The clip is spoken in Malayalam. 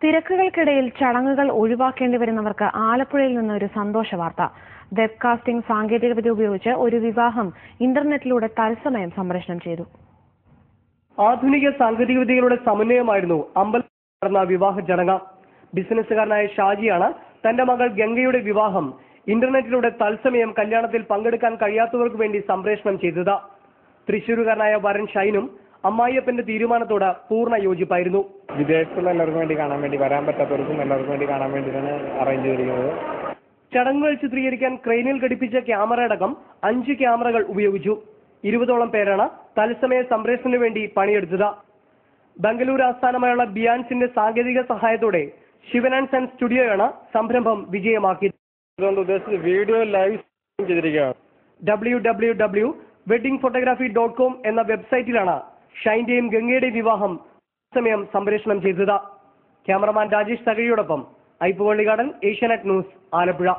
തിരക്കുകൾക്കിടയിൽ ചടങ്ങുകൾ ഒഴിവാക്കേണ്ടി വരുന്നവർക്ക് ആലപ്പുഴയിൽ നിന്ന് ഒരു സന്തോഷ വാർത്ത. വെബ്കാസ്റ്റിംഗ് സാങ്കേതികവിദ്യ ഉപയോഗിച്ച് ഒരു വിവാഹം ഇന്റർനെറ്റിലൂടെ തത്സമയം സംപ്രേഷണം ചെയ്തു. ആധുനിക സാങ്കേതികവിദ്യകളുടെ സമന്വയമായിരുന്നു അമ്പലത്തിൽ നടന്ന വിവാഹ ചടങ്ങ്. ബിസിനസ്സുകാരനായ ഷാജിയാണ് തന്റെ മകൾ ഗംഗയുടെ വിവാഹം ഇന്റർനെറ്റിലൂടെ തത്സമയം കല്യാണത്തിൽ പങ്കെടുക്കാൻ കഴിയാത്തവർക്ക് വേണ്ടി സംപ്രേഷണം ചെയ്തത്. തൃശ്ശൂരുകാരനായ വരൻ ഷൈനും അമ്മായിയപ്പന്റെ തീരുമാനത്തോട് പൂർണ്ണ യോജിപ്പായിരുന്നു. വിദേശത്തുള്ള എല്ലാവർക്കും വേണ്ടി കാണാൻ വേണ്ടി, വരാൻ പറ്റാത്തവർക്കും എല്ലാവർക്കും വേണ്ടി കാണാൻ വേണ്ടിയാണ് അറേഞ്ച് ചെയ്തിരിക്കുന്നത്. ചടങ്ങുകൾ ചിത്രീകരിക്കാൻ ക്രെയിനിൽ ഘടിപ്പിച്ച ക്യാമറ അടക്കം 5 ക്യാമറകൾ ഉപയോഗിച്ചു. 20ഓളം പേരാണ് തത്സമയ സംപ്രേഷണത്തിന് വേണ്ടി പണിയെടുത്തത്. ബംഗളൂരു ആസ്ഥാനമായുള്ള ബിയാൻസിന്റെ സാങ്കേതിക സഹായത്തോടെ ശിവൻ ആൻഡ് സൺ സ്റ്റുഡിയോയാണ് സംരംഭം വിജയമാക്കിയത്. വീഡിയോ ലൈവ് ചെയ്തിരിക്കുകയാണ്. www.weddingphotography.com എന്ന വെബ്സൈറ്റിലാണ് ഷൈന്റെയും ഗംഗയുടെയും വിവാഹം സമയം സംപ്രേഷണം ചെയ്തത്. ക്യാമറമാൻ രാജേഷ് തകഴിയോടൊപ്പം ഐപ്പുവള്ളികാടൻ, ഏഷ്യാനെറ്റ് ന്യൂസ്, ആലപ്പുഴ.